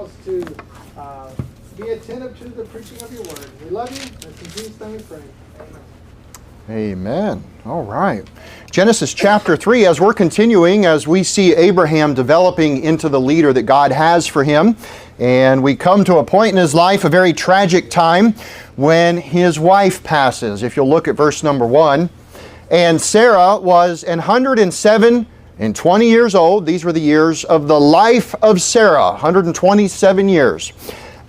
Bibles to be attentive to the preaching of your word. We love you. In Jesus' name we pray. Amen. Amen. All right. Genesis chapter 3, as we're continuing, as we see Abraham developing into the leader that God has for him, and we come to a point in his life, a very tragic time, when his wife passes. If you'll look at verse number 1. And Sarah was 107 and 20 years old. These were the years of the life of Sarah, 127 years.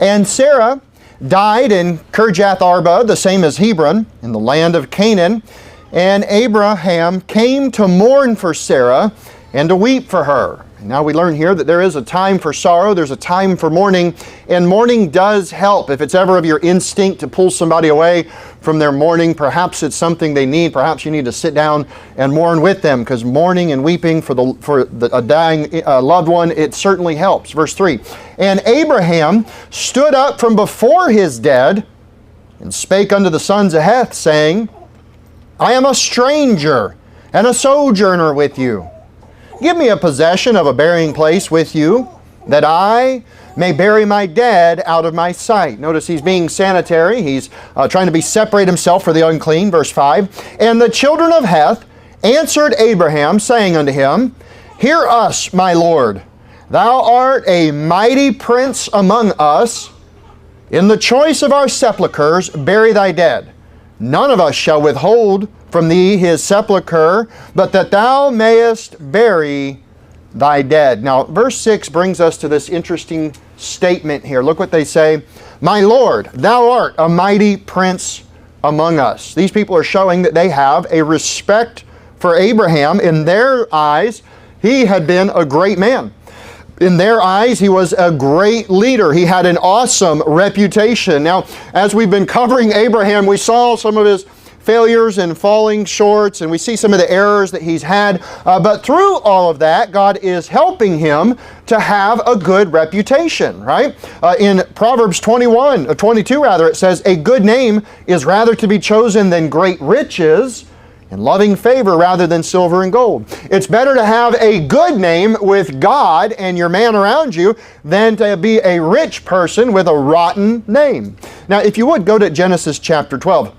And Sarah died in Kirjath Arba, the same as Hebron, in the land of Canaan. And Abraham came to mourn for Sarah and to weep for her. And now we learn here that there is a time for sorrow, there's a time for mourning, and mourning does help. If it's ever of your instinct to pull somebody away from their mourning, perhaps it's something they need, perhaps you need to sit down and mourn with them, because mourning and weeping for a dying loved one, it certainly helps. Verse 3, and Abraham stood up from before his dead and spake unto the sons of Heth, saying, I am a stranger and a sojourner with you. Give me a possession of a burying place with you, that I may bury my dead out of my sight. Notice he's being sanitary. He's trying to separate himself for the unclean. Verse 5, and the children of Heth answered Abraham, saying unto him, Hear us, my Lord. Thou art a mighty prince among us. In the choice of our sepulchres, bury thy dead. None of us shall withhold from thee his sepulchre, but that thou mayest bury thy dead. Now, verse 6 brings us to this interesting statement here. Look what they say. My Lord, thou art a mighty prince among us. These people are showing that they have a respect for Abraham. In their eyes, he had been a great man. In their eyes, he was a great leader. He had an awesome reputation. Now, as we've been covering Abraham, we saw some of his failures and falling shorts, and we see some of the errors that he's had. But through all of that, God is helping him to have a good reputation, right? In Proverbs 22, it says, a good name is rather to be chosen than great riches, and loving favor rather than silver and gold. It's better to have a good name with God and your man around you than to be a rich person with a rotten name. Now, if you would, go to Genesis chapter 12.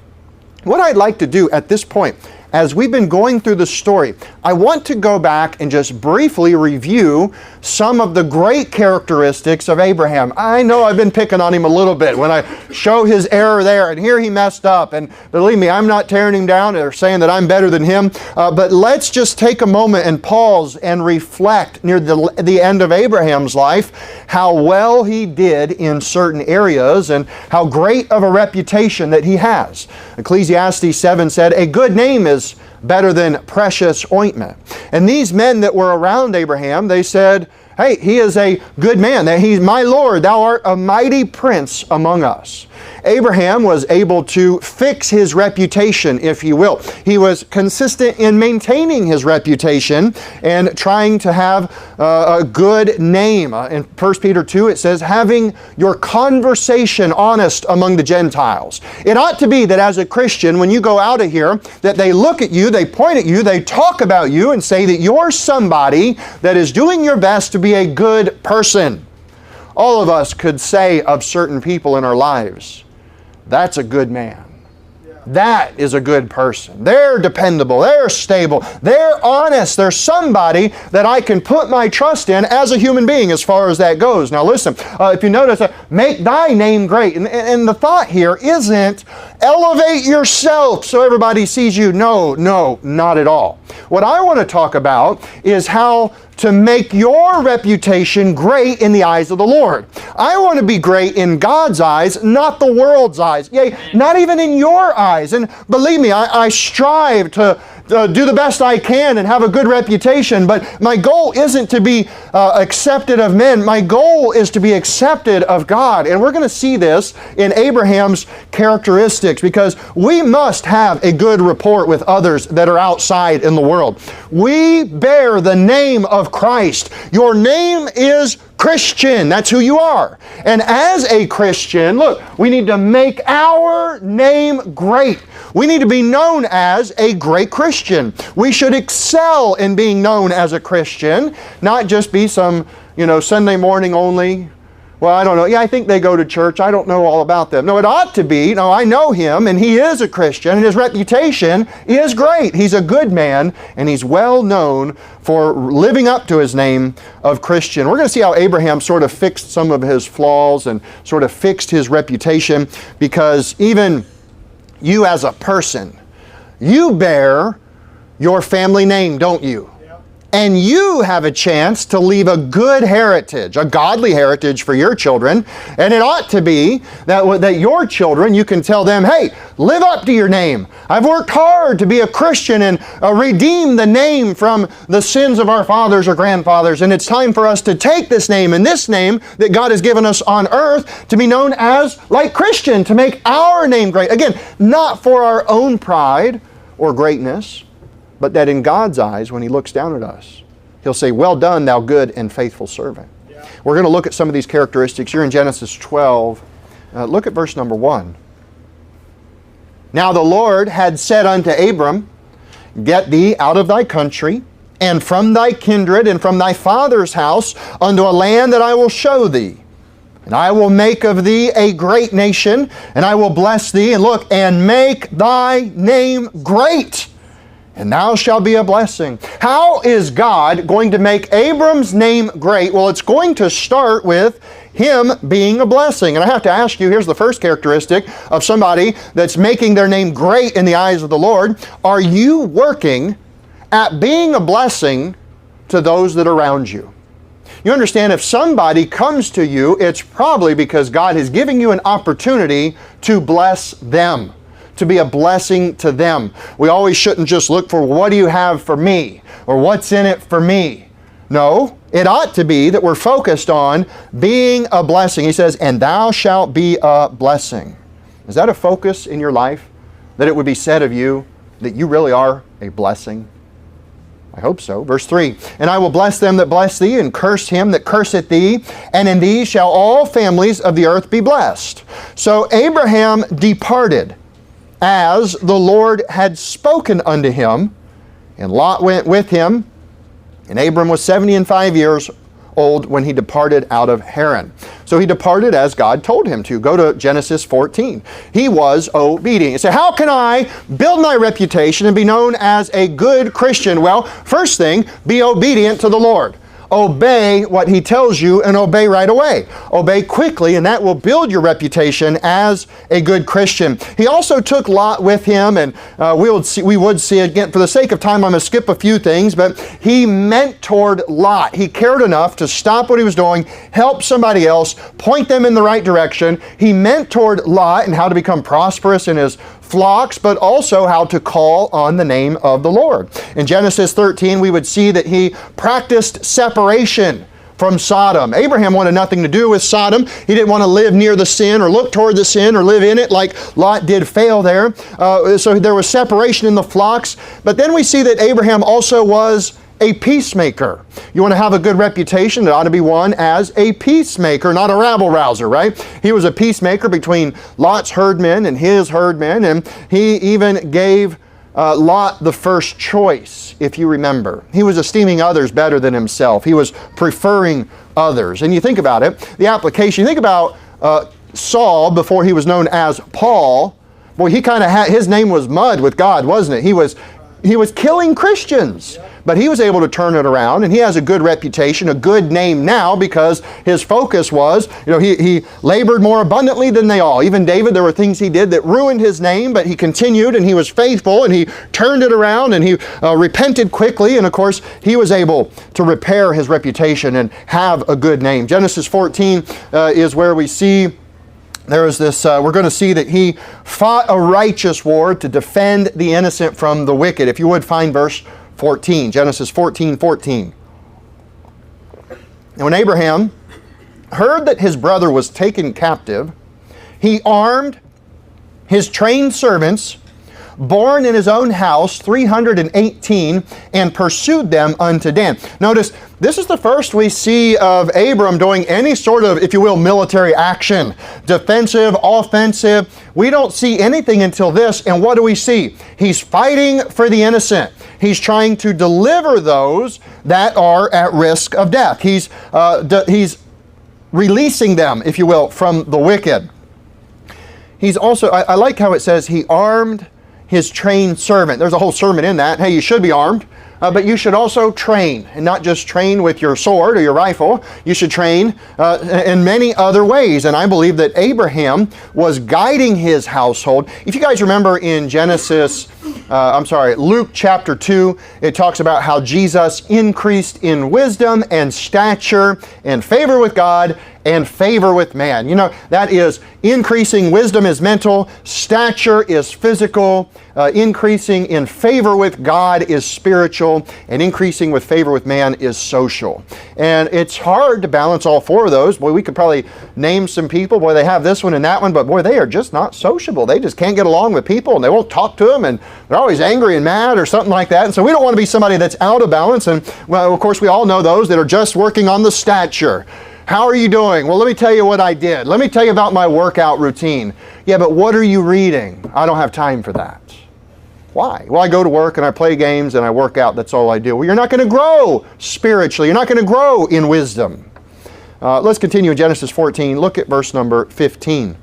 What I'd like to do at this point, as we've been going through the story, I want to go back and just briefly review some of the great characteristics of Abraham. I know I've been picking on him a little bit when I show his error there, and here he messed up. And believe me, I'm not tearing him down or saying that I'm better than him. But let's just take a moment and pause and reflect near the end of Abraham's life how well he did in certain areas and how great of a reputation that he has. Ecclesiastes 7 said, a good name is better than precious ointment. And these men that were around Abraham, they said, hey, he is a good man. That he's my Lord, thou art a mighty prince among us. Abraham was able to fix his reputation, if you will. He was consistent in maintaining his reputation and trying to have a good name. In 1 Peter 2, it says, having your conversation honest among the Gentiles. It ought to be that as a Christian, when you go out of here, that they look at you, they point at you, they talk about you and say that you're somebody that is doing your best to be a good person. All of us could say of certain people in our lives, that's a good man. That is a good person. They're dependable. They're stable. They're honest. They're somebody that I can put my trust in as a human being as far as that goes. Now listen, if you notice, make thy name great. And the thought here isn't elevate yourself so everybody sees you. No, not at all. What I want to talk about is how to make your reputation great in the eyes of the Lord. I want to be great in God's eyes, not the world's eyes. Yea, not even in your eyes. And believe me, I strive to do the best I can and have a good reputation, but my goal isn't to be accepted of men. My goal is to be accepted of God. And we're going to see this in Abraham's characteristics, because we must have a good rapport with others that are outside in the world. We bear the name of Christ. Your name is Christian. That's who you are. And as a Christian, look, we need to make our name great. We need to be known as a great Christian. We should excel in being known as a Christian, not just be some, Sunday morning only Well, I don't know. Yeah, I think they go to church. I don't know all about them. No, it ought to be. No, I know him, and he is a Christian, and his reputation is great. He's a good man, and he's well known for living up to his name of Christian. We're going to see how Abraham sort of fixed some of his flaws and sort of fixed his reputation, because even you as a person, you bear your family name, don't you? And you have a chance to leave a good heritage, a godly heritage for your children. And it ought to be that your children, you can tell them, hey, live up to your name. I've worked hard to be a Christian and redeem the name from the sins of our fathers or grandfathers. And it's time for us to take this name and this name that God has given us on earth to be known as like Christian, to make our name great. Again, not for our own pride or greatness, but that in God's eyes, when He looks down at us, He'll say, well done, thou good and faithful servant. Yeah. We're going to look at some of these characteristics. You're in Genesis 12. Look at verse number 1. Now the Lord had said unto Abram, get thee out of thy country, and from thy kindred, and from thy father's house, unto a land that I will show thee. And I will make of thee a great nation, and I will bless thee, and look, and make thy name great, and thou shalt be a blessing. How is God going to make Abram's name great? Well, it's going to start with him being a blessing. And I have to ask you, here's the first characteristic of somebody that's making their name great in the eyes of the Lord. Are you working at being a blessing to those that are around you? You understand, if somebody comes to you, it's probably because God is giving you an opportunity to bless them, to be a blessing to them. We always shouldn't just look for what do you have for me or what's in it for me. No, it ought to be that we're focused on being a blessing. He says, and thou shalt be a blessing. Is that a focus in your life? That it would be said of you that you really are a blessing? I hope so. Verse 3, and I will bless them that bless thee, and curse him that curseth thee, and in thee shall all families of the earth be blessed. So Abraham departed as the Lord had spoken unto him, and Lot went with him, and Abram was 75 years old when he departed out of Haran. So he departed as God told him to. Go to Genesis 14. He was obedient. You say, how can I build my reputation and be known as a good Christian? Well, first thing, be obedient to the Lord. Obey what He tells you, and obey right away. Obey quickly, and that will build your reputation as a good Christian. He also took Lot with him, and we would see again, for the sake of time, I'm going to skip a few things, but he mentored Lot. He cared enough to stop what he was doing, help somebody else, point them in the right direction. He mentored Lot in how to become prosperous in his flocks, but also how to call on the name of the Lord. In Genesis 13, we would see that he practiced separation from Sodom. Abraham wanted nothing to do with Sodom. He didn't want to live near the sin or look toward the sin or live in it like Lot did fail there. So there was separation in the flocks. But then we see that Abraham also was a peacemaker. You want to have a good reputation, it ought to be one as a peacemaker, not a rabble-rouser, right? He was a peacemaker between Lot's herdmen and his herdmen, and he even gave Lot the first choice, if you remember. He was esteeming others better than himself. He was preferring others. And you think about it, the application, you think about Saul before he was known as Paul. Boy, he kind of had, his name was mud with God, wasn't it? He was killing Christians. But he was able to turn it around, and he has a good reputation, a good name now, because his focus was, he labored more abundantly than they all. Even David, there were things he did that ruined his name, but he continued, and he was faithful, and he turned it around, and he repented quickly, and of course, he was able to repair his reputation and have a good name. Genesis 14 is where we see there is this, we're going to see that he fought a righteous war to defend the innocent from the wicked. If you would find verse 14, Genesis 14:14. And when Abraham heard that his brother was taken captive, he armed his trained servants, born in his own house, 318, and pursued them unto Dan. Notice, this is the first we see of Abram doing any sort of, if you will, military action. Defensive, offensive. We don't see anything until this, and what do we see? He's fighting for the innocent. He's trying to deliver those that are at risk of death. He's releasing them, if you will, from the wicked. He's also, I like how it says he armed his trained servant. There's a whole sermon in that. Hey, you should be armed, but you should also train, and not just train with your sword or your rifle. You should train in many other ways. And I believe that Abraham was guiding his household. If you guys remember in Luke chapter 2, it talks about how Jesus increased in wisdom and stature and favor with God and favor with man. You know, that is increasing wisdom is mental, stature is physical, increasing in favor with God is spiritual, and increasing with favor with man is social. And it's hard to balance all four of those. Boy, we could probably name some people. Boy, they have this one and that one, but boy, they are just not sociable. They just can't get along with people, and they won't talk to them, and they're always angry and mad or something like that. And so we don't want to be somebody that's out of balance. And well, of course, we all know those that are just working on the stature. How are you doing? Well, let me tell you what I did. Let me tell you about my workout routine. Yeah, but what are you reading? I don't have time for that. Why? Well, I go to work and I play games and I work out. That's all I do. Well, you're not going to grow spiritually. You're not going to grow in wisdom. Let's continue in Genesis 14. Look at verse number 15.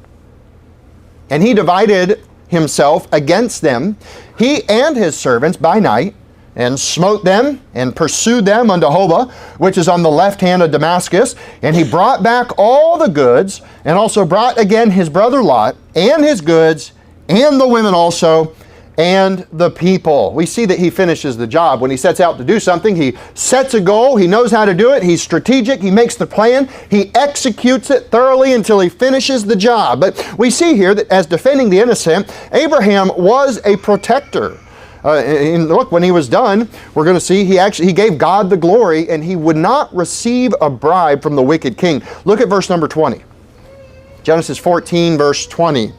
And he divided himself against them, he and his servants, by night, and smote them, and pursued them unto Hobah, which is on the left hand of Damascus. And he brought back all the goods, and also brought again his brother Lot, and his goods, and the women also, and the people. We see that he finishes the job. When he sets out to do something, he sets a goal, he knows how to do it, he's strategic, he makes the plan, he executes it thoroughly until he finishes the job. But we see here that as defending the innocent, Abraham was a protector. And look, when he was done, we're going to see he gave God the glory, and he would not receive a bribe from the wicked king. Look at verse number 20. Genesis 14, verse 20.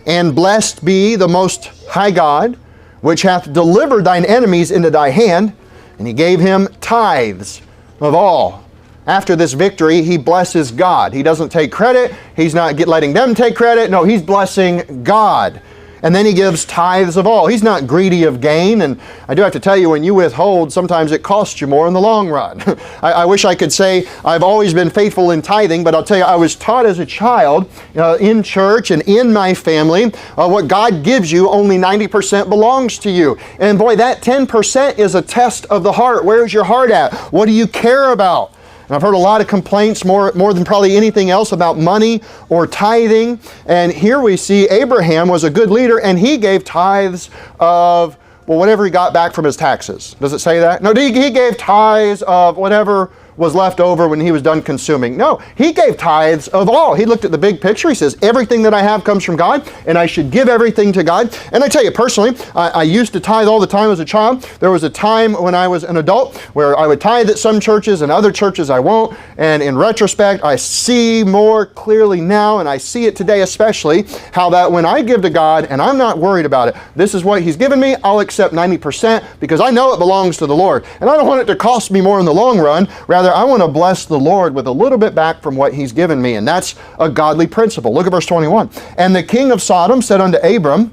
And blessed be the most high God, which hath delivered thine enemies into thy hand. And he gave him tithes of all. After this victory, he blesses God. He doesn't take credit. He's not letting them take credit. No, he's blessing God. And then he gives tithes of all. He's not greedy of gain. And I do have to tell you, when you withhold, sometimes it costs you more in the long run. I wish I could say I've always been faithful in tithing, but I'll tell you, I was taught as a child in church and in my family, what God gives you, only 90% belongs to you. And boy, that 10% is a test of the heart. Where's your heart at? What do you care about? And I've heard a lot of complaints, more than probably anything else, about money or tithing. And here we see Abraham was a good leader, and he gave tithes of, well, whatever he got back from his taxes. Does it say that? No, he gave tithes of whatever was left over when he was done consuming. No, he gave tithes of all. He looked at the big picture. He says, everything that I have comes from God, and I should give everything to God. And I tell you personally, I used to tithe all the time as a child. There was a time when I was an adult where I would tithe at some churches and other churches I won't. And in retrospect, I see more clearly now, and I see it today especially, how that when I give to God and I'm not worried about it, this is what He's given me, I'll accept 90% because I know it belongs to the Lord. And I don't want it to cost me more in the long run. Rather, I want to bless the Lord with a little bit back from what He's given me. And that's a godly principle. Look at verse 21. And the king of Sodom said unto Abram,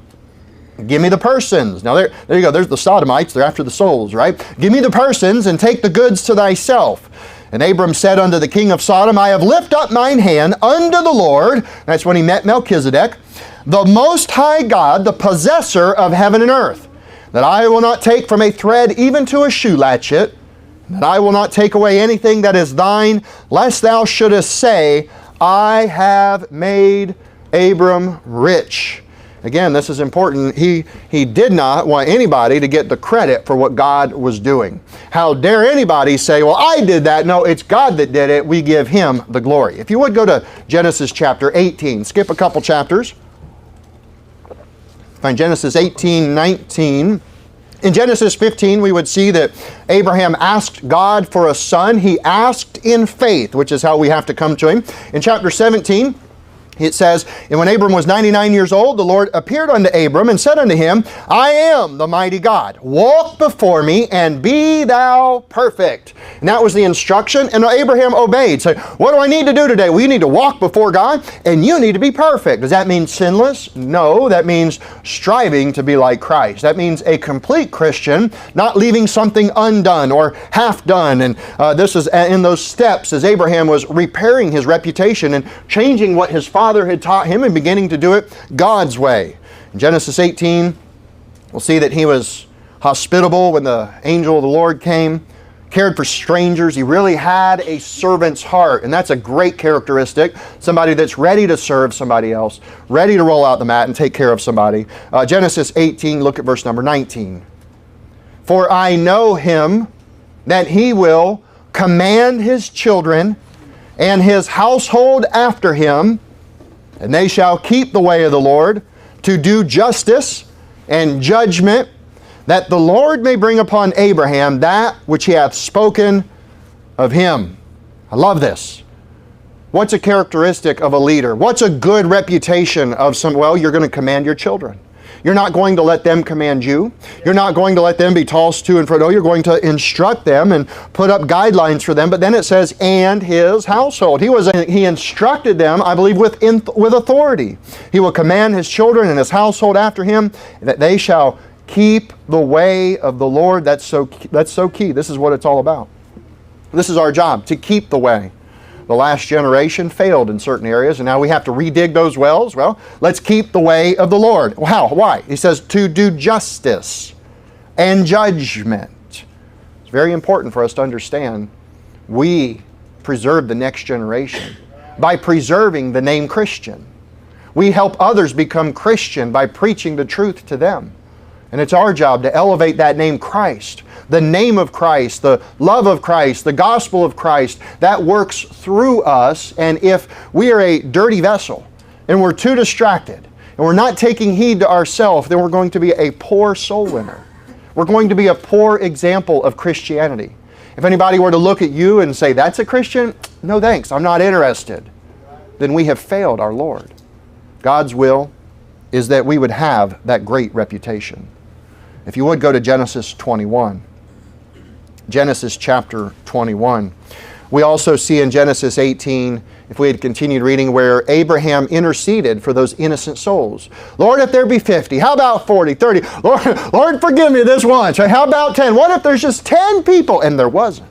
give me the persons. Now there you go. There's the Sodomites. They're after the souls, right? Give me the persons and take the goods to thyself. And Abram said unto the king of Sodom, I have lifted up mine hand unto the Lord. That's when he met Melchizedek, the Most High God, the possessor of heaven and earth, that I will not take from a thread even to a shoe latchet, that I will not take away anything that is thine, lest thou shouldest say, I have made Abram rich. Again, this is important. He did not want anybody to get the credit for what God was doing. How dare anybody say, well, I did that. No, it's God that did it. We give Him the glory. If you would go to Genesis chapter 18, skip a couple chapters. Find Genesis 18, 19. In Genesis 15, we would see that Abraham asked God for a son. He asked in faith, which is how we have to come to Him. In chapter 17, It says, and when Abram was 99 years old, the Lord appeared unto Abram and said unto him, I am the mighty God. Walk before me and be thou perfect. And that was the instruction, and Abraham obeyed. So, what do I need to do today? Well, you need to walk before God, and you need to be perfect. Does that mean sinless? No, that means striving to be like Christ. That means a complete Christian, not leaving something undone or half done. And this is in those steps as Abraham was repairing his reputation and changing what his father had taught him and beginning to do it God's way. In Genesis 18, we'll see that he was hospitable when the angel of the Lord came, cared for strangers. He really had a servant's heart, and that's a great characteristic. Somebody that's ready to serve somebody else, ready to roll out the mat and take care of somebody. Genesis 18, look at verse number 19. For I know him that he will command his children and his household after him, and they shall keep the way of the Lord, to do justice and judgment, that the Lord may bring upon Abraham that which he hath spoken of him. I love this. What's a characteristic of a leader? What's a good reputation of some? Well, you're going to command your children. You're not going to let them command you. You're not going to let them be tossed to and fro. No, you're going to instruct them and put up guidelines for them. But then it says, and his household. He instructed them, I believe, with authority. He will command his children and his household after him, that they shall keep the way of the Lord. That's so key. This is what it's all about. This is our job, to keep the way. The last generation failed in certain areas, and now we have to redig those wells. Well, let's keep the way of the Lord. How? Why? He says to do justice and judgment. It's very important for us to understand we preserve the next generation by preserving the name Christian. We help others become Christian by preaching the truth to them. And it's our job to elevate that name Christ, the name of Christ, the love of Christ, the gospel of Christ. That works through us. And if we are a dirty vessel and we're too distracted and we're not taking heed to ourselves, then we're going to be a poor soul winner. We're going to be a poor example of Christianity. If anybody were to look at you and say, that's a Christian, no thanks, I'm not interested, then we have failed our Lord. God's will is that we would have that great reputation. If you would go to Genesis 21. Genesis chapter 21. We also see in Genesis 18, if we had continued reading, where Abraham interceded for those innocent souls. Lord, if there be 50, how about 40, 30? Lord, forgive me this once. How about 10? What if there's just 10 people? And there wasn't.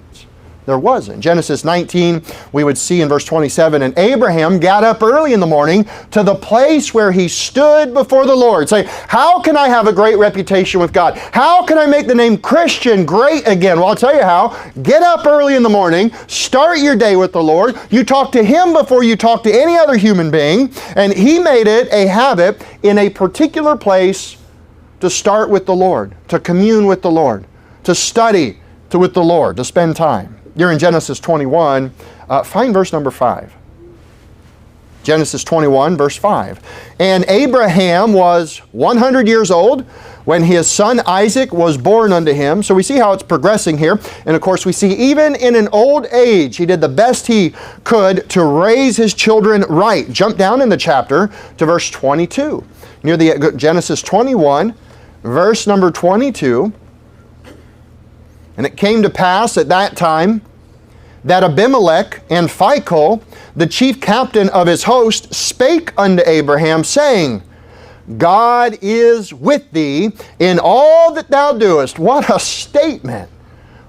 There wasn't. Genesis 19, we would see in verse 27, and Abraham got up early in the morning to the place where he stood before the Lord. Say, how can I have a great reputation with God? How can I make the name Christian great again? Well, I'll tell you how. Get up early in the morning, start your day with the Lord. You talk to Him before you talk to any other human being, and He made it a habit in a particular place to start with the Lord, to commune with the Lord, to study with the Lord, to spend time. You're in Genesis 21. Find verse number 5. Genesis 21, verse 5. And Abraham was 100 years old when his son Isaac was born unto him. So we see how it's progressing here. And of course we see even in an old age, he did the best he could to raise his children right. Jump down in the chapter to verse 22. Near the Genesis 21, verse number 22. And it came to pass at that time that Abimelech and Phicol, the chief captain of his host, spake unto Abraham, saying, God is with thee in all that thou doest. What a statement!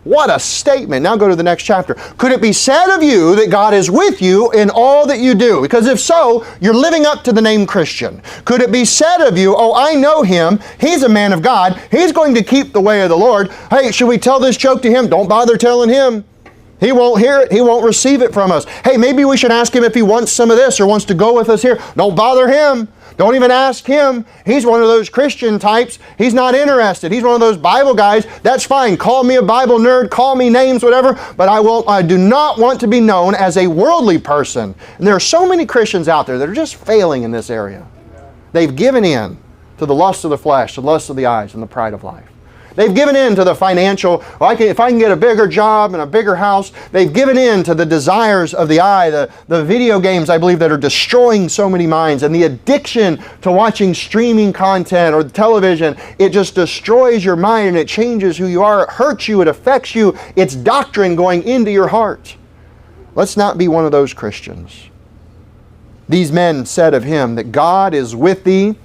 What a statement. Now go to the next chapter. Could it be said of you that God is with you in all that you do? Because if so, you're living up to the name Christian. Could it be said of you, oh, I know him. He's a man of God. He's going to keep the way of the Lord. Hey, should we tell this joke to him? Don't bother telling him. He won't hear it. He won't receive it from us. Hey, maybe we should ask him if he wants some of this or wants to go with us here. Don't bother him. Don't even ask him. He's one of those Christian types. He's not interested. He's one of those Bible guys. That's fine. Call me a Bible nerd. Call me names, whatever. But I do not want to be known as a worldly person. And there are so many Christians out there that are just failing in this area. They've given in to the lust of the flesh, the lust of the eyes, and the pride of life. They've given in to the financial, if I can get a bigger job and a bigger house. They've given in to the desires of the eye, the video games, I believe, that are destroying so many minds, and the addiction to watching streaming content or the television. It just destroys your mind and it changes who you are. It hurts you. It affects you. It's doctrine going into your heart. Let's not be one of those Christians. These men said of him that God is with thee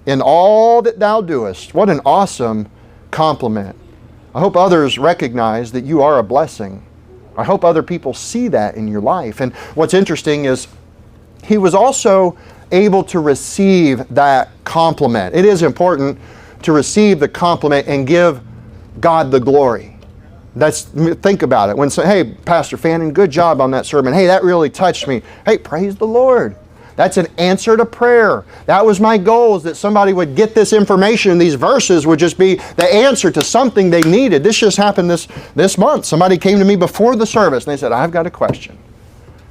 in all that thou doest. What an awesome compliment. I hope others recognize that you are a blessing. I hope other people see that in your life. And what's interesting is he was also able to receive that compliment. It is important to receive the compliment and give God the glory. Think about it. When hey, Pastor Fannin, good job on that sermon. Hey, that really touched me. Hey, praise the Lord. That's an answer to prayer. That was my goal, is that somebody would get this information. These verses would just be the answer to something they needed. This just happened this month. Somebody came to me before the service and they said, I've got a question.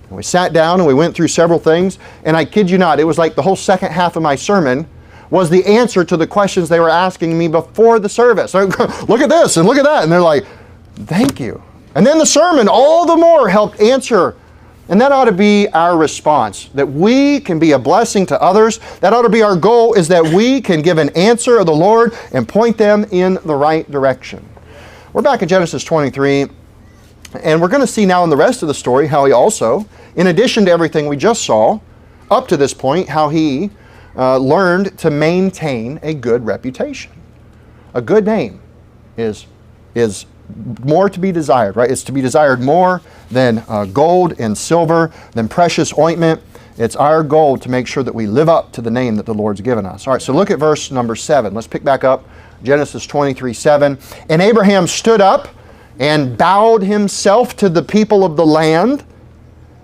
And we sat down and we went through several things, and I kid you not, it was like the whole second half of my sermon was the answer to the questions they were asking me before the service. Look at this and look at that. And they're like, thank you. And then the sermon all the more helped answer. And that ought to be our response, that we can be a blessing to others. That ought to be our goal, is that we can give an answer of the Lord and point them in the right direction. We're back in Genesis 23, and we're going to see now in the rest of the story how he also, in addition to everything we just saw, up to this point, how he learned to maintain a good reputation. A good name is more to be desired, right? It's to be desired more than gold and silver, than precious ointment. It's our goal to make sure that we live up to the name that the Lord's given us. All right, so look at verse number 7. Let's pick back up Genesis 23:7. And Abraham stood up and bowed himself to the people of the land,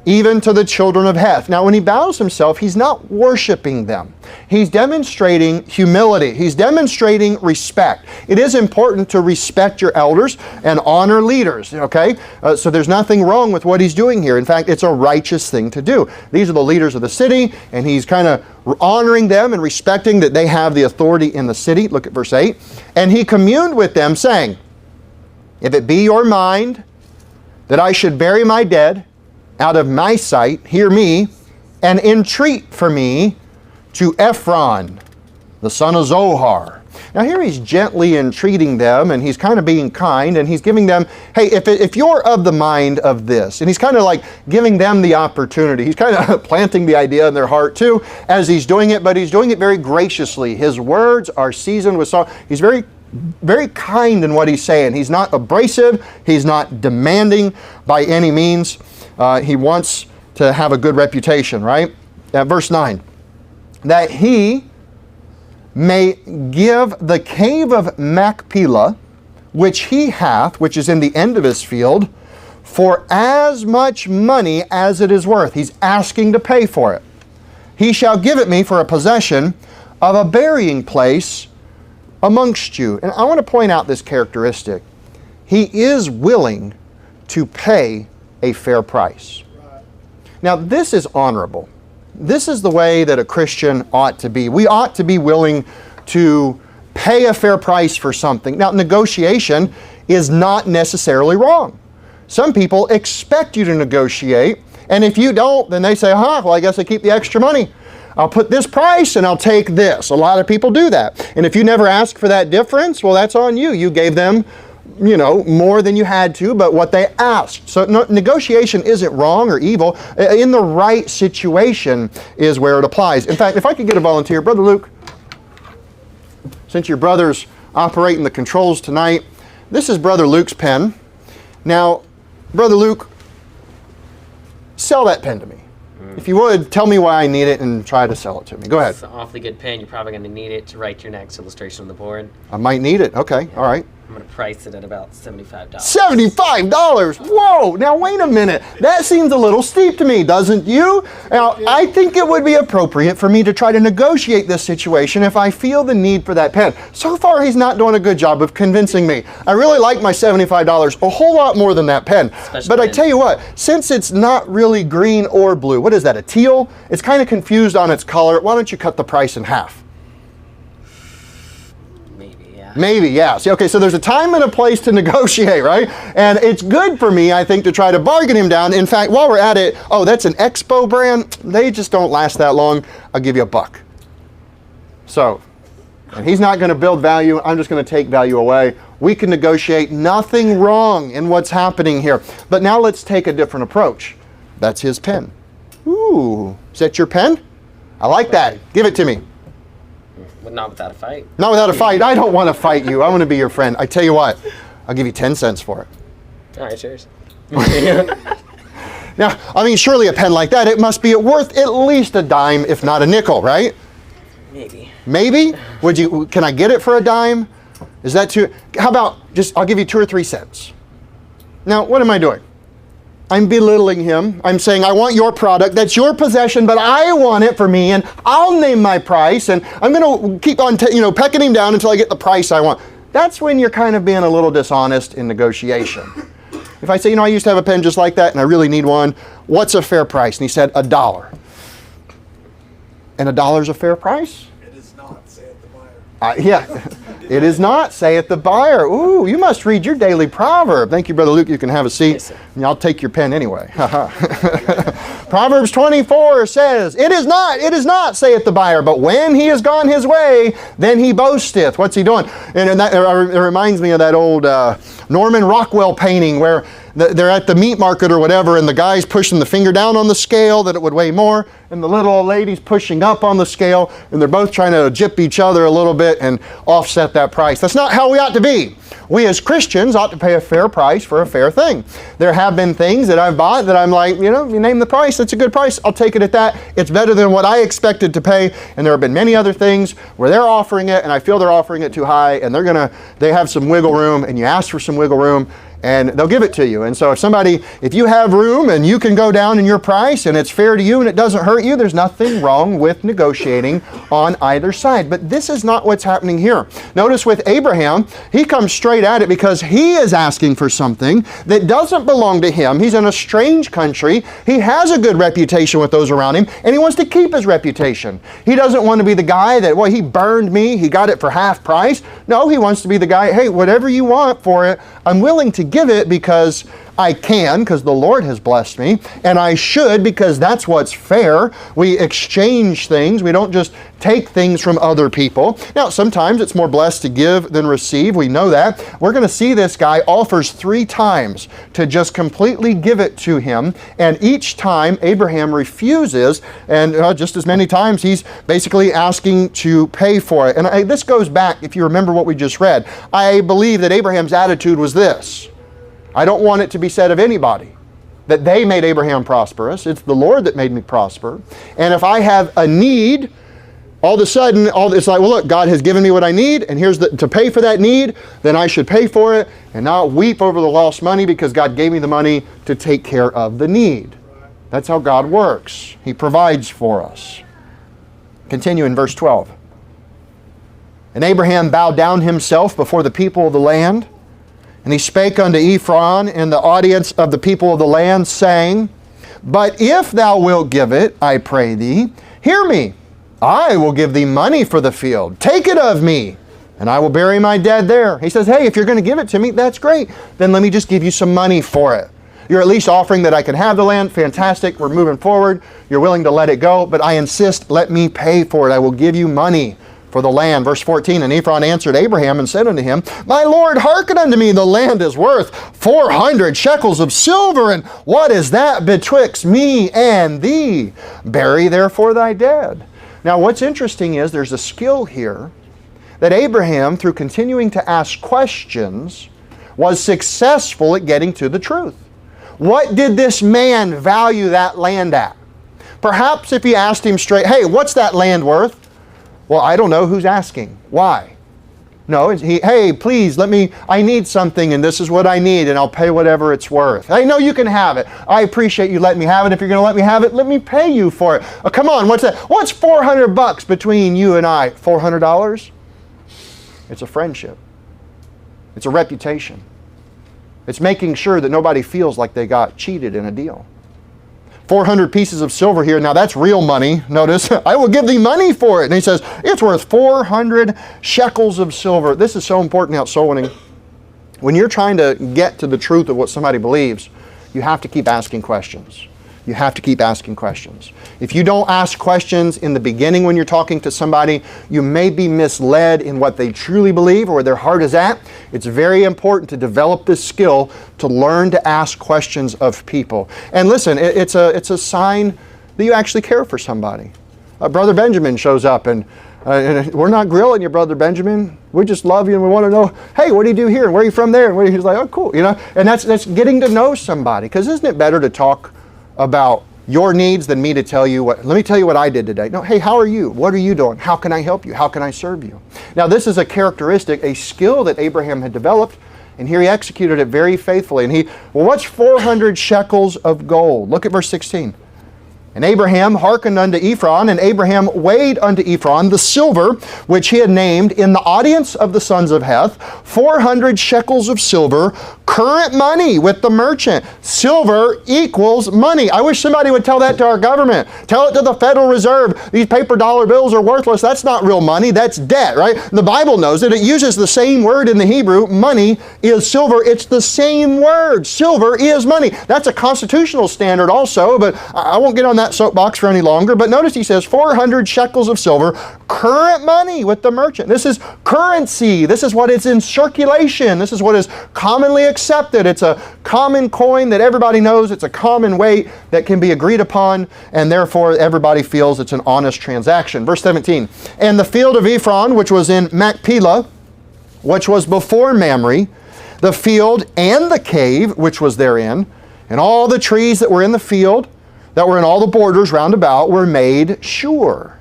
even to the children of Heth. Now, when he bows himself, he's not worshiping them. He's demonstrating humility. He's demonstrating respect. It is important to respect your elders and honor leaders, okay? So there's nothing wrong with what he's doing here. In fact, it's a righteous thing to do. These are the leaders of the city, and he's kind of honoring them and respecting that they have the authority in the city. Look at verse 8. And he communed with them, saying, if it be your mind that I should bury my dead out of my sight, hear me, and entreat for me to Ephron, the son of Zohar. Now here he's gently entreating them, and he's kind of being kind, and he's giving them, hey, if you're of the mind of this, and he's kind of like giving them the opportunity. He's kind of planting the idea in their heart too as he's doing it, but he's doing it very graciously. His words are seasoned with salt. He's very kind in what he's saying. He's not abrasive. He's not demanding by any means. He wants to have a good reputation, right? Verse 9. That he may give the cave of Machpelah, which he hath, which is in the end of his field, for as much money as it is worth. He's asking to pay for it. He shall give it me for a possession of a burying place amongst you. And I want to point out this characteristic. He is willing to pay a fair price. Now, this is honorable. This is the way that a Christian ought to be. We ought to be willing to pay a fair price for something. Now, negotiation is not necessarily wrong. Some people expect you to negotiate, and if you don't, then they say, well, I guess I keep the extra money. I'll put this price and I'll take this. A lot of people do that. And if you never ask for that difference, well, that's on you. You gave them, more than you had to, but what they asked. So negotiation isn't wrong or evil. In the right situation is where it applies. In fact, if I could get a volunteer, Brother Luke, since your brother's operating the controls tonight, this is Brother Luke's pen. Now, Brother Luke, sell that pen to me. If you would, tell me why I need it and try to sell it to me. Go ahead. It's an awfully good pen. You're probably going to need it to write your next illustration on the board. I might need it. Okay, yeah. All right. I'm going to price it at about $75. $75? Whoa! Now wait a minute. That seems a little steep to me, doesn't you? Now, I think it would be appropriate for me to try to negotiate this situation if I feel the need for that pen. So far, he's not doing a good job of convincing me. I really like my $75 a whole lot more than that pen. But I tell you what, since it's not really green or blue, what is that, a teal? It's kind of confused on its color. Why don't you cut the price in half? Maybe, yeah. See, okay, so there's a time and a place to negotiate, right? And it's good for me, I think, to try to bargain him down. In fact, while we're at it, oh, that's an Expo brand. They just don't last that long. I'll give you $1. So, and he's not going to build value. I'm just going to take value away. We can negotiate. Nothing wrong in what's happening here. But now let's take a different approach. That's his pen. Ooh, is that your pen? I like that. Give it to me. But not without a fight. Not without a fight. I don't want to fight you. I want to be your friend. I tell you what, I'll give you 10 cents for it. All right, cheers. Now, I mean, surely a pen like that, it must be worth at least a dime, if not a nickel, right? Maybe. Maybe? Can I get it for a dime? Is that too? How about I'll give you 2 or 3 cents. Now, what am I doing? I'm belittling him. I'm saying, I want your product. That's your possession, but I want it for me, and I'll name my price, and I'm going to keep on pecking him down until I get the price I want. That's when you're kind of being a little dishonest in negotiation. If I say, I used to have a pen just like that, and I really need one, what's a fair price? And he said, $1. And $1's a fair price? It is not, saith the buyer. Yeah, it is not, saith the buyer. Ooh, you must read your daily proverb. Thank you, Brother Luke. You can have a seat. Yes, sir. And I'll take your pen anyway. Proverbs 24 says, It is not, saith the buyer, but when he is gone his way, then he boasteth. What's he doing? And that, it reminds me of that old Norman Rockwell painting where they're at the meat market or whatever, and the guy's pushing the finger down on the scale that it would weigh more, and the little old lady's pushing up on the scale, and they're both trying to jip each other a little bit and offset that price. That's not how we ought to be. We as Christians ought to pay a fair price for a fair thing. There have been things that I've bought that I'm like, you name the price, that's a good price, I'll take it at that. It's better than what I expected to pay. And there have been many other things where they're offering it, and I feel they're offering it too high, and they have some wiggle room, and you ask for some wiggle room, and they'll give it to you. And so if you have room and you can go down in your price and it's fair to you and it doesn't hurt you, there's nothing wrong with negotiating on either side. But this is not what's happening here. Notice with Abraham, he comes straight at it because he is asking for something that doesn't belong to him. He's in a strange country. He has a good reputation with those around him, and he wants to keep his reputation. He doesn't want to be the guy that, he burned me, he got it for half price. No, he wants to be the guy, hey, whatever you want for it, I'm willing to give it because I can, because the Lord has blessed me, and I should because that's what's fair. We exchange things. We don't just take things from other people. Now, sometimes it's more blessed to give than receive. We know that. We're going to see this guy offers 3 times to just completely give it to him, and each time Abraham refuses, and just as many times he's basically asking to pay for it. And this goes back, if you remember what we just read, I believe that Abraham's attitude was this: I don't want it to be said of anybody that they made Abraham prosperous. It's the Lord that made me prosper. And if I have a need, all of a sudden, it's like, well, look, God has given me what I need, and here's to pay for that need, then I should pay for it and not weep over the lost money because God gave me the money to take care of the need. That's how God works. He provides for us. Continue in verse 12. And Abraham bowed down himself before the people of the land, and he spake unto Ephron and the audience of the people of the land, saying, But if thou wilt give it, I pray thee, hear me. I will give thee money for the field. Take it of me, and I will bury my dead there. He says, hey, if you're going to give it to me, that's great. Then let me just give you some money for it. You're at least offering that I can have the land. Fantastic. We're moving forward. You're willing to let it go, but I insist, let me pay for it. I will give you money for the land. Verse 14, and Ephron answered Abraham and said unto him, My Lord, hearken unto me, the land is worth 400 shekels of silver, and what is that betwixt me and thee? Bury therefore thy dead. Now what's interesting is there's a skill here that Abraham, through continuing to ask questions, was successful at getting to the truth. What did this man value that land at? Perhaps if he asked him straight, hey, what's that land worth? Well, I don't know. Who's asking? Why? No, hey, please, I need something, and this is what I need, and I'll pay whatever it's worth. I know you can have it. I appreciate you letting me have it. If you're going to let me have it, let me pay you for it. Oh, come on, what's that? What's $400 between you and I? $400? It's a friendship. It's a reputation. It's making sure that nobody feels like they got cheated in a deal. 400 pieces of silver here. Now that's real money. Notice, I will give thee money for it. And he says, it's worth 400 shekels of silver. This is so important out soul winning. When you're trying to get to the truth of what somebody believes, you have to keep asking questions. You have to keep asking questions. If you don't ask questions in the beginning when you're talking to somebody, you may be misled in what they truly believe or where their heart is at. It's very important to develop this skill to learn to ask questions of people. And listen, it's a sign that you actually care for somebody. Brother Benjamin shows up and we're not grilling you, Brother Benjamin. We just love you and we want to know, hey, what do you do here? And where are you from there? And he's like, oh, cool. You know, and that's getting to know somebody. Because isn't it better to talk about your needs than me to tell you what, let me tell you what I did today. No, hey, how are you? What are you doing? How can I help you? How can I serve you? Now, this is a characteristic, a skill that Abraham had developed, and here he executed it very faithfully. And what's 400 shekels of gold? Look at verse 16. And Abraham hearkened unto Ephron, and Abraham weighed unto Ephron the silver which he had named in the audience of the sons of Heth, 400 shekels of silver, current money with the merchant. Silver equals money. I wish somebody would tell that to our government. Tell it to the Federal Reserve. These paper dollar bills are worthless. That's not real money. That's debt, right? The Bible knows it. It uses the same word in the Hebrew. Money is silver. It's the same word. Silver is money. That's a constitutional standard also, but I won't get on that soapbox for any longer. But notice he says 400 shekels of silver, current money with the merchant. This is currency. This is what is in circulation. This is what is commonly accepted. It's a common coin that everybody knows. It's a common weight that can be agreed upon, and therefore everybody feels it's an honest transaction. Verse 17, and the field of Ephron, which was in Machpelah, which was before Mamre, the field and the cave which was therein, and all the trees that were in the field, that were in all the borders round about, were made sure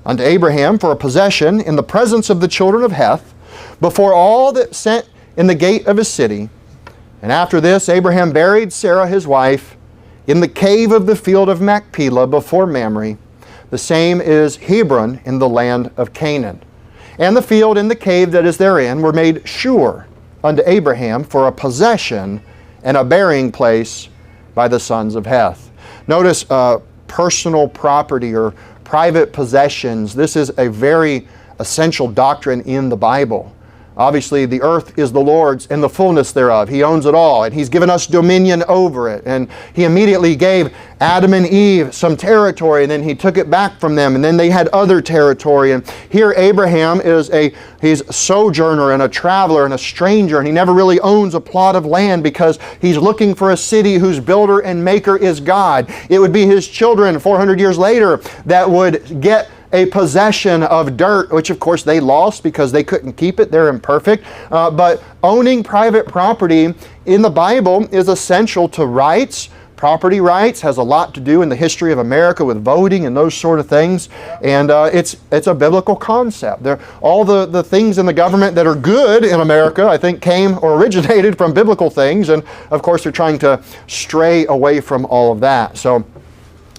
unto Abraham for a possession in the presence of the children of Heth, before all that sat in the gate of his city. And after this, Abraham buried Sarah his wife in the cave of the field of Machpelah before Mamre. The same is Hebron in the land of Canaan. And the field and the cave that is therein were made sure unto Abraham for a possession and a burying place by the sons of Heth. Notice personal property or private possessions. This is a very essential doctrine in the Bible. Obviously, the earth is the Lord's and the fullness thereof. He owns it all, and He's given us dominion over it. And He immediately gave Adam and Eve some territory, and then He took it back from them, and then they had other territory. And here Abraham he's a sojourner and a traveler and a stranger, and he never really owns a plot of land because he's looking for a city whose builder and maker is God. It would be his children 400 years later that would get a possession of dirt, which of course they lost because they couldn't keep it. They're imperfect. But owning private property in the Bible is essential to rights. Property rights has a lot to do in the history of America with voting and those sort of things. And it's a biblical concept. All the things in the government that are good in America, I think, came or originated from biblical things. And of course, they're trying to stray away from all of that. So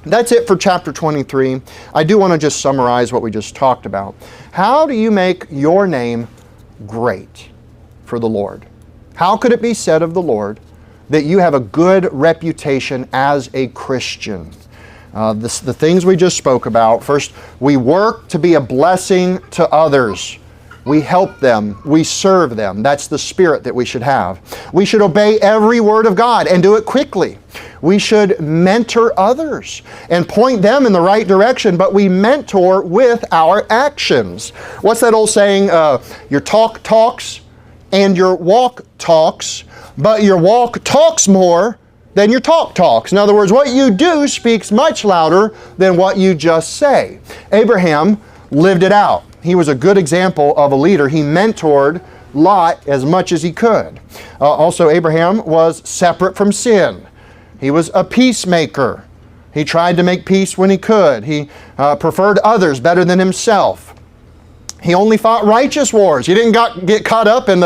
that's it for chapter 23. I do want to just summarize what we just talked about. How do you make your name great for the Lord? How could it be said of the Lord that you have a good reputation as a Christian? The things we just spoke about. First, we work to be a blessing to others. We help them. We serve them. That's the spirit that we should have. We should obey every word of God and do it quickly. We should mentor others and point them in the right direction, but we mentor with our actions. What's that old saying? Your talk talks and your walk talks, but your walk talks more than your talk talks. In other words, what you do speaks much louder than what you just say. Abraham lived it out. He was a good example of a leader. He mentored Lot as much as he could. Also, Abraham was separate from sin. He was a peacemaker. He tried to make peace when he could. He preferred others better than himself. He only fought righteous wars. He didn't get caught up in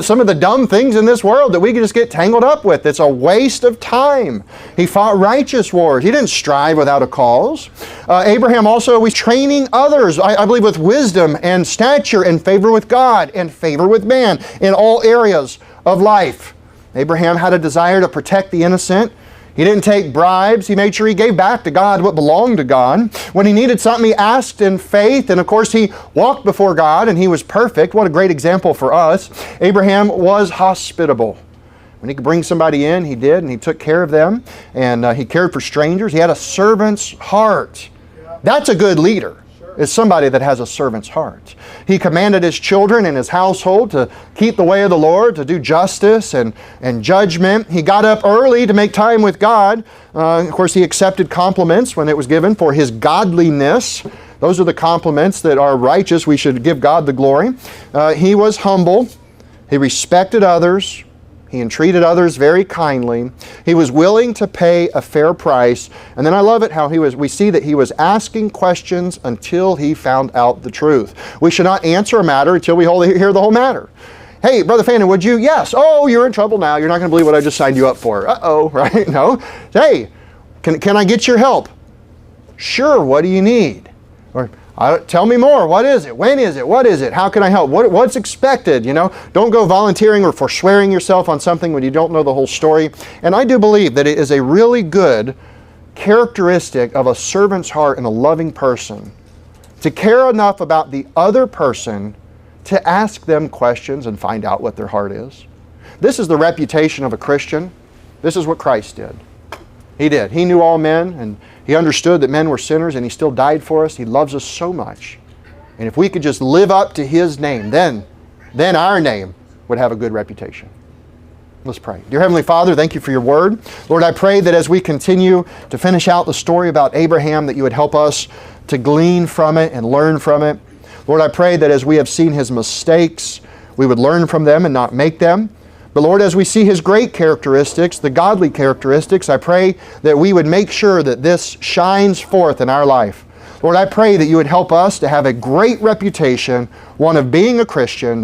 some of the dumb things in this world that we can just get tangled up with. It's a waste of time. He fought righteous wars. He didn't strive without a cause. Abraham also was training others, I believe, with wisdom and stature and favor with God and favor with man in all areas of life. Abraham had a desire to protect the innocent. He didn't take bribes. He made sure he gave back to God what belonged to God. When he needed something, he asked in faith. And of course, he walked before God and he was perfect. What a great example for us. Abraham was hospitable. When he could bring somebody in, he did, and he took care of them. And he cared for strangers. He had a servant's heart. That's a good leader. Is somebody that has a servant's heart. He commanded his children and his household to keep the way of the Lord, to do justice and judgment. He got up early to make time with God. Of course, he accepted compliments when it was given for his godliness. Those are the compliments that are righteous. We should give God the glory. He was humble. He respected others. He entreated others very kindly. He was willing to pay a fair price. And then I love it how we see that he was asking questions until he found out the truth. We should not answer a matter until we hear the whole matter. Hey, Brother Fannin, would you? Yes. Oh, you're in trouble now. You're not going to believe what I just signed you up for. Uh-oh, right? No. Hey, can I get your help? Sure, what do you need? Or, tell me more. What is it? When is it? What is it? How can I help? What's expected? You know, don't go volunteering or forswearing yourself on something when you don't know the whole story. And I do believe that it is a really good characteristic of a servant's heart and a loving person to care enough about the other person to ask them questions and find out what their heart is. This is the reputation of a Christian. This is what Christ did. He did. He knew all men, and he understood that men were sinners, and he still died for us. He loves us so much. And if we could just live up to his name, then our name would have a good reputation. Let's pray. Dear Heavenly Father, thank you for your word. Lord, I pray that as we continue to finish out the story about Abraham, that you would help us to glean from it and learn from it. Lord, I pray that as we have seen his mistakes, we would learn from them and not make them. But Lord, as we see his great characteristics, the godly characteristics, I pray that we would make sure that this shines forth in our life. Lord, I pray that you would help us to have a great reputation, one of being a Christian,